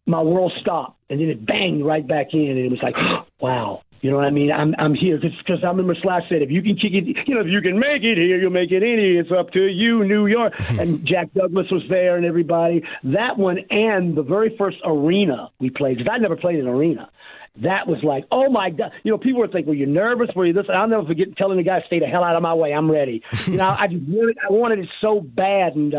my world stopped, and then it banged right back in, and it was like, wow. You know what I mean? I'm here because I remember Slash said, if you can kick it, if you can make it here, you'll make it any. It's up to you, New York. And Jack Douglas was there and everybody. That one and the very first arena we played, because I never played an arena. That was like, oh, my God. People were thinking, were you nervous? Were you this? I'll never forget telling the guy, stay the hell out of my way. I'm ready. I wanted it so bad. And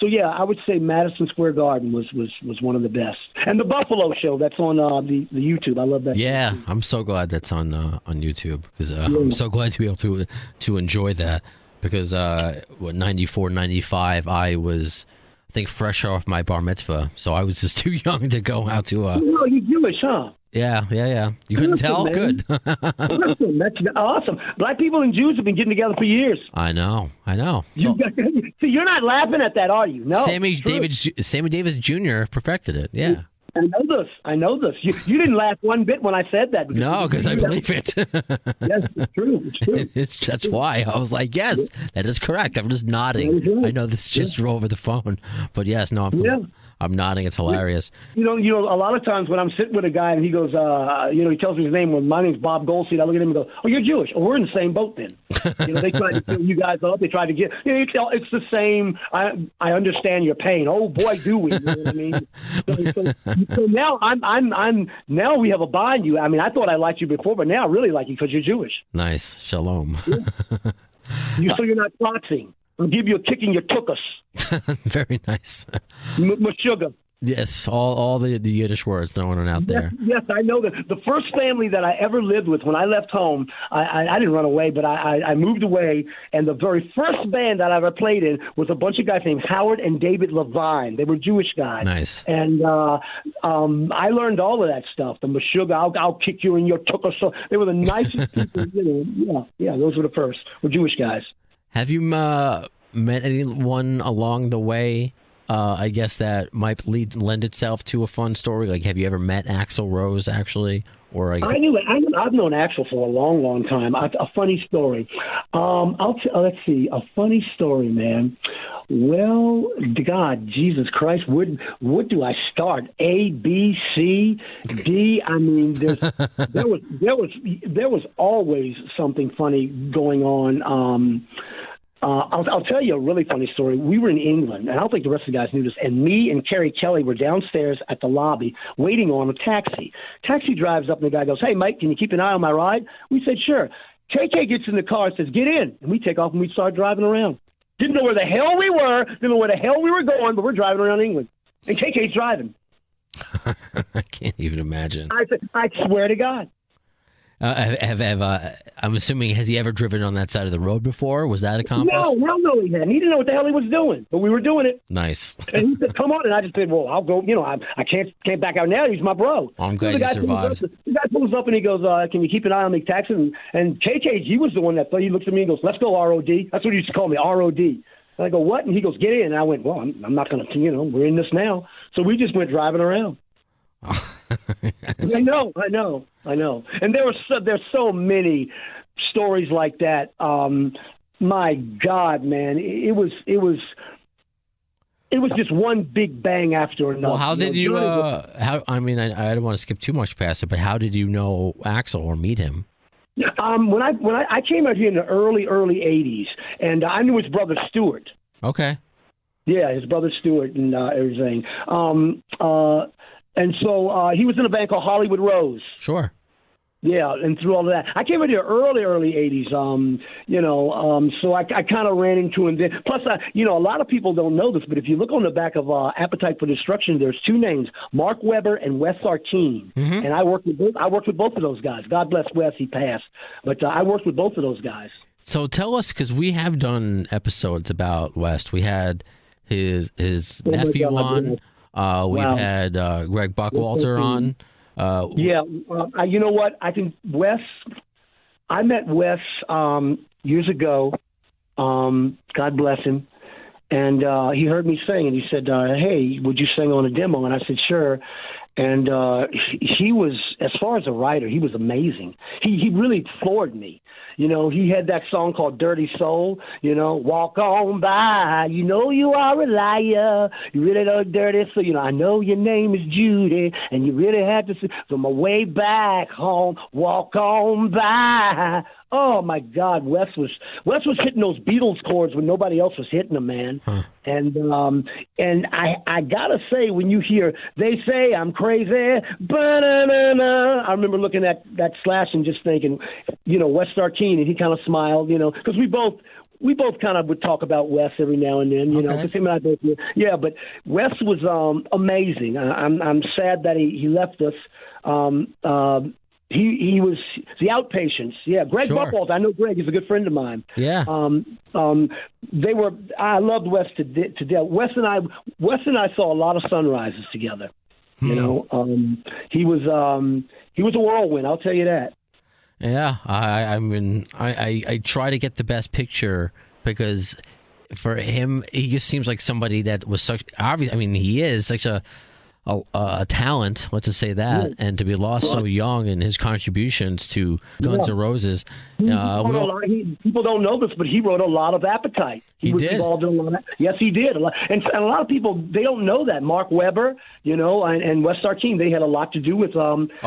so, yeah, I would say Madison Square Garden was one of the best. And the Buffalo Show, that's on the YouTube. I love that. Yeah, I'm so glad that's on YouTube because I'm so glad to be able to enjoy that because, 94, 95, I was, I think, fresh off my bar mitzvah. So I was just too young to go out to Well, you're Jewish, huh? Yeah. You couldn't tell? Man. Good. Awesome. That's awesome. Black people and Jews have been getting together for years. I know. See, you're not laughing at that, are you? No. Sammy Davis Jr. perfected it. Yeah. I know this. You didn't laugh one bit when I said that. No, because I believe it. Yes, it's true. That's why I was like, yes, that is correct. I'm just nodding. I know this just over the phone, but yes, no, I'm nodding. It's hilarious. A lot of times when I'm sitting with a guy and he goes, he tells me his name. Well, my name's Bob Goldstein. I look at him and go, oh, you're Jewish. Oh, we're in the same boat then. They tried to fill you guys up. They tried to get. It's the same. I understand your pain. Oh boy, do we? You know what I mean? So now now we have a bond. I mean, I thought I liked you before, but now I really like you because you're Jewish. Nice. Shalom. So you're not boxing. I'll give you a kick in your tuchus. Very nice. Meshuggah. Yes, all the Yiddish words thrown out there. Yes, I know that. The first family that I ever lived with, when I left home, I didn't run away, but I moved away, and the very first band that I ever played in was a bunch of guys named Howard and David Levine. They were Jewish guys. Nice. And I learned all of that stuff. The Meshuggah, I'll kick you in your tuchus. So they were the nicest people. Yeah, those were the first. We're Jewish guys. Have you met anyone along the way, I guess, that might lend itself to a fun story? Like, have you ever met Axl Rose, actually? Or I've known Axl for a long, long time. A funny story. Let's see. A funny story, man. Well, God, Jesus Christ, what do I start? A, B, C, D. I mean, there was always something funny going on. I'll tell you a really funny story. We were in England, and I don't think the rest of the guys knew this, and me and Kerry Kelly were downstairs at the lobby waiting on a taxi. Taxi drives up, and the guy goes, hey, Mike, can you keep an eye on my ride? We said, sure. KK gets in the car and says, get in. And we take off, and we start driving around. Didn't know where the hell we were, didn't know where the hell we were going, but we're driving around England. And KK's driving. I can't even imagine. I swear to God. I'm assuming, has he ever driven on that side of the road before? Was that accomplished? No, he hadn't. He didn't know what the hell he was doing, but we were doing it. Nice. And he said, come on, and I just said, well, I'll go, I can't back out now. He's my bro. Well, I'm glad you survived. The guy pulls up and he goes, can you keep an eye on the taxi? And KKG was the one that he looks at me and goes, let's go, ROD. That's what he used to call me, ROD. And I go, what? And he goes, get in. And I went, well, I'm not going to, we're in this now. So we just went driving around. I know. And there's so many stories like that. My God, man, it was just one big bang after another. Well, how did you? I don't want to skip too much past it, but how did you know Axl or meet him? When I came out here in the early '80s, and I knew his brother Stuart. Okay. Yeah, his brother Stuart and everything. And so he was in a band called Hollywood Rose. Sure. Yeah, and through all of that. I came out here early 80s, so I kind of ran into him then. Plus, a lot of people don't know this, but if you look on the back of Appetite for Destruction, there's two names, Mark Webber and Wes Arkeen. Mm-hmm. And I worked with both of those guys. God bless Wes, he passed. But I worked with both of those guys. So tell us, because we have done episodes about Wes. We had his nephew on. We've had Greg Buckwalter on. You know what? I think Wes I met Wes years ago. God bless him. And he heard me sing, and he said, hey, would you sing on a demo? And I said, sure. And he was, as far as a writer, he was amazing. He really floored me. You know, he had that song called Dirty Soul, you know, walk on by, you know you are a liar, you really look dirty, so, you know, I know your name is Judy, and you really had to, from my way back home, walk on by. Oh my God, Wes was hitting those Beatles chords when nobody else was hitting them, man. Huh. And I gotta say, when you hear they say I'm crazy, ba-na-na-na, I remember looking at that Slash and just thinking, you know, Wes Arkeen, and he kind of smiled, you know, because we both kind of would talk about Wes every now and then, you know, because him and I both, yeah. But Wes was amazing. I'm sad that he left us. He was the Outpatients. Yeah, Greg Buchwald. I know Greg. He's a good friend of mine. Yeah. They were. I loved Wes to death. Wes and I saw a lot of sunrises together. You know, he was a whirlwind. I'll tell you that. Yeah. I mean, I try to get the best picture because for him, he just seems like somebody that was such obvious. I mean, he is such a talent, let's just say that, and to be lost so young in his contributions to Guns N' Roses. People don't know this, but he wrote a lot of Appetite. He was did. Involved in a lot of, yes, he did. And a lot of people, they don't know that. Mark Webber, you know, and Wes Arkeen, they had a lot to do with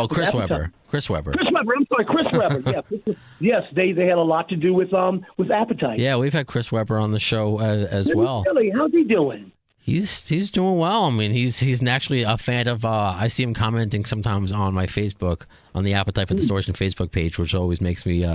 Chris Webber. Chris Webber. I'm sorry, Chris Webber. Yeah. Yes, they had a lot to do with Appetite. Yeah, we've had Chris Webber on the show as well. Really? How's he doing? He's doing well. I mean, he's naturally a fan of. I see him commenting sometimes on my Facebook, on the Appetite for Distortion Facebook page, which always makes me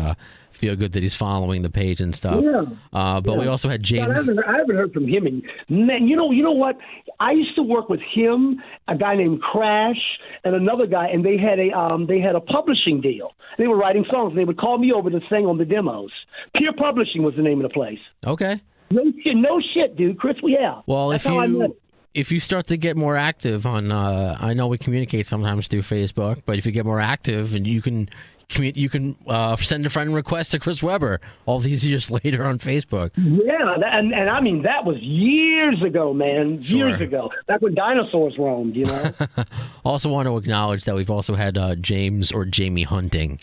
feel good that he's following the page and stuff. Yeah. But we also had James. God, I haven't heard from him. And man, you know what? I used to work with him, a guy named Crash, and another guy, and they had a publishing deal. They were writing songs. They would call me over to sing on the demos. Peer Publishing was the name of the place. Okay. No shit, dude. Chris, yeah. Well, if you start to get more active on, I know we communicate sometimes through Facebook, but if you get more active and you can send a friend request to Chris Webber all these years later on Facebook. Yeah, and I mean, that was years ago, man. Years ago. Back when dinosaurs roamed, you know. Also want to acknowledge that we've also had James or Jamie Hunting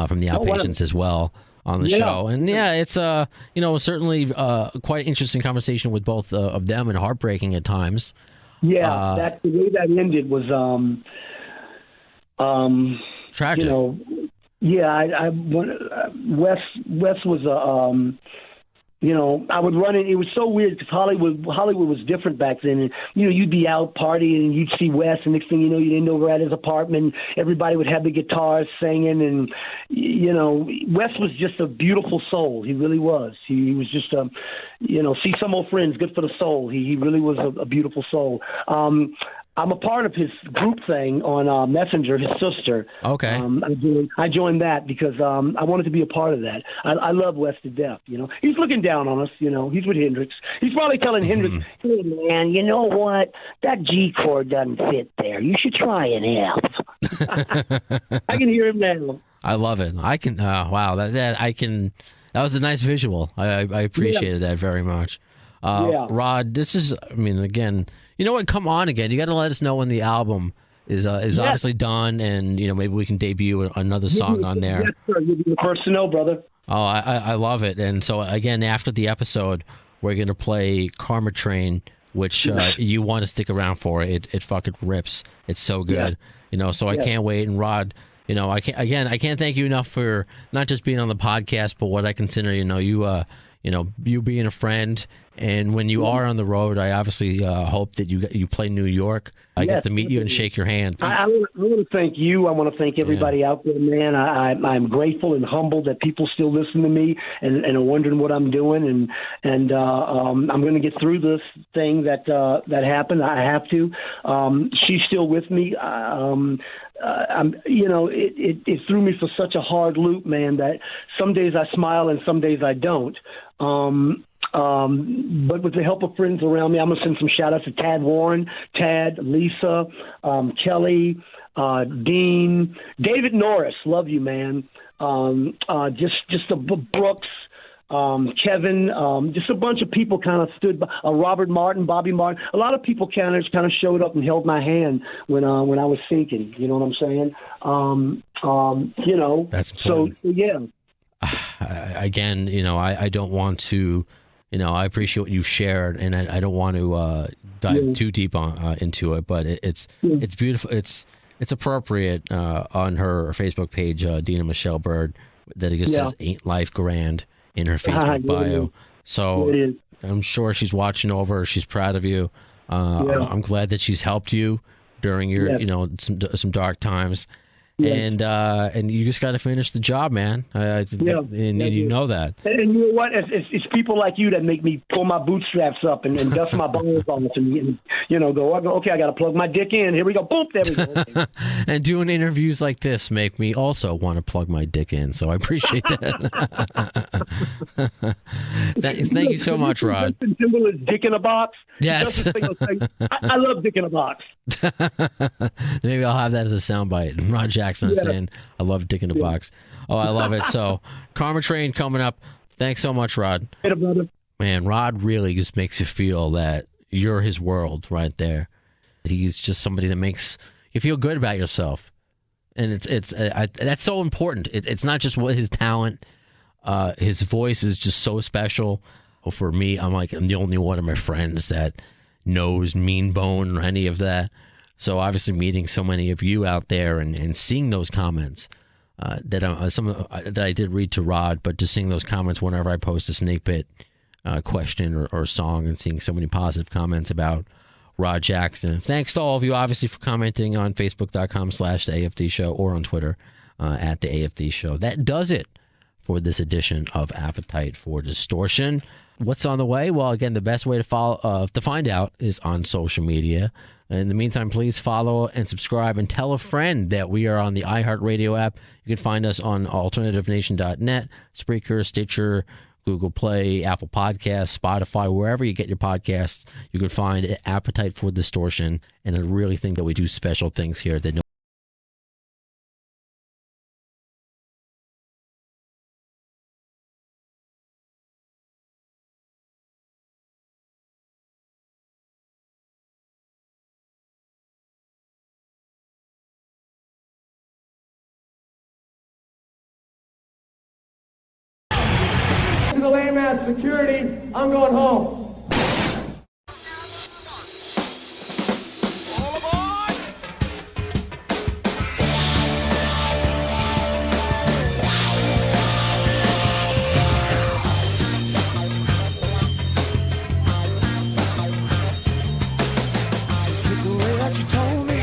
from the Outpatients as well on the show. And yeah, it's certainly quite an interesting conversation with both of them, and heartbreaking at times. Yeah, that the way that ended was tragic. You know, yeah, Wes was you know, I would run in. It was so weird because Hollywood was different back then. And, you know, you'd be out partying and you'd see Wes, and next thing you know, you'd end over at his apartment. Everybody would have the guitars singing, and you know, Wes was just a beautiful soul. He really was. He was just see some old friends, good for the soul. He really was a beautiful soul. I'm a part of his group thing on Messenger, his sister. Okay. I joined that because I wanted to be a part of that. I love Wes to death, you know. He's looking down on us, you know. He's with Hendrix. He's probably telling Hendrix, hey, man, you know what? That G chord doesn't fit there. You should try an F. I can hear him now. I love it. I can, wow, that was a nice visual. I appreciated that very much. Rod, this is, I mean, again, you know what? Come on again. You got to let us know when the album is obviously done, and you know, maybe we can debut another song on there. Yes, sir. You'll be the first to know, brother. Oh, I love it. And so again, after the episode, we're gonna play Karma Train, which you want to stick around for. It fucking rips. It's so good. Yeah. You know, so I can't wait. And Rod, you know, I can't thank you enough for not just being on the podcast, but what I consider, you know, you being a friend. And when you are on the road, I obviously hope that you play New York. I get to meet you and shake your hand. I want to thank you. I want to thank everybody out there, man. I'm grateful and humbled that people still listen to me and are wondering what I'm doing. And I'm going to get through this thing that happened. I have to. She's still with me. It threw me for such a hard loop, man, that some days I smile and some days I don't. But with the help of friends around me, I'm going to send some shout outs to Tad Warren, Tad, Lisa, Kelly, Dean, David Norris, love you, man. Just the Brooks, Kevin, just a bunch of people kind of stood by. Robert Martin, Bobby Martin. A lot of people kind of showed up and held my hand when I was sinking. You know what I'm saying? That's so important. yeah. Again, I don't want to, I appreciate what you've shared, and I don't want to dive too deep into it, but it's beautiful. It's appropriate on her Facebook page, Dina Michelle Bird, that it just says "Ain't Life Grand" in her Facebook bio. So I'm sure she's watching over. She's proud of you. I'm glad that she's helped you during your, some dark times. And you just got to finish the job, man. And you know that. And you know what? It's people like you that make me pull my bootstraps up and dust my balls off and go, okay, I got to plug my dick in. Here we go. Boom, there we go. Okay. And doing interviews like this make me also want to plug my dick in. So I appreciate that. Thank you so much, Rod. The symbol is dick in a box. Yes. I love dick in a box. Maybe I'll have that as a soundbite. Rod Jackson saying, I love dick in a box. Oh, I love it. So, Karma Train coming up. Thanks so much, Rod. Hey, brother. Man, Rod really just makes you feel that you're his world right there. He's just somebody that makes you feel good about yourself. And that's so important. It's not just what his talent, his voice is just so special. For me, I'm the only one of my friends that knows Mean Bone or any of that. So obviously meeting so many of you out there and seeing those comments that I did read to Rod, but just seeing those comments whenever I post a Snakepit question or song, and seeing so many positive comments about Rod Jackson. Thanks to all of you, obviously, for commenting on Facebook.com/The AFD Show or on Twitter at The AFD Show. That does it for this edition of Appetite for Distortion. What's on the way? Well, again, the best way to find out is on social media. In the meantime, please follow and subscribe and tell a friend that we are on the iHeartRadio app. You can find us on alternativenation.net, Spreaker, Stitcher, Google Play, Apple Podcasts, Spotify, wherever you get your podcasts. You can find Appetite for Distortion. And I really think that we do special things here that The lame ass security, I'm going home. Is it the way that you told me?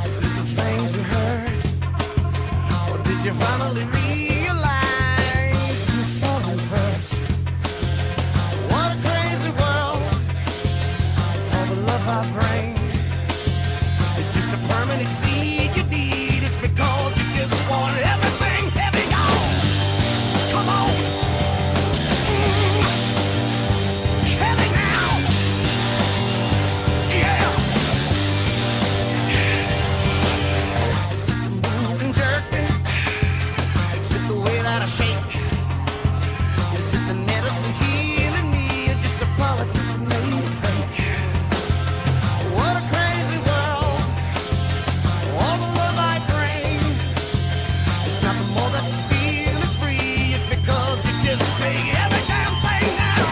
Is it the things you heard? Or did you finally first? What a crazy world. All the love I bring is just a permanent seed you need. It's because you just want everything heavy on. Come on. Heavy now. Yeah. Is it the move and jerking? Is it the way that I shake? Is it the medicine healing me, or just the politics that made it fake? What a crazy world. All the love I bring, it's not the more that you steal, it's free. It's because you just take every damn thing now.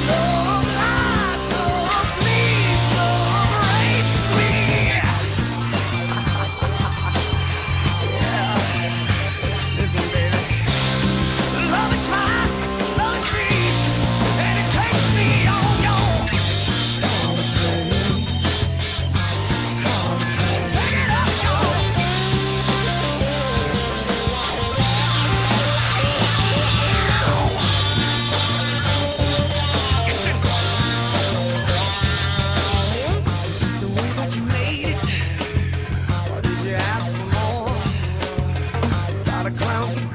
Love lies, love bleeds, love rapes me. Yeah. Listen, baby. Love it cries, love it creeps, and it takes me on your Karma train. Karma train. Take it up, yo. Get you. Is it the way that you made it, or did you ask for more? A lot of clowns.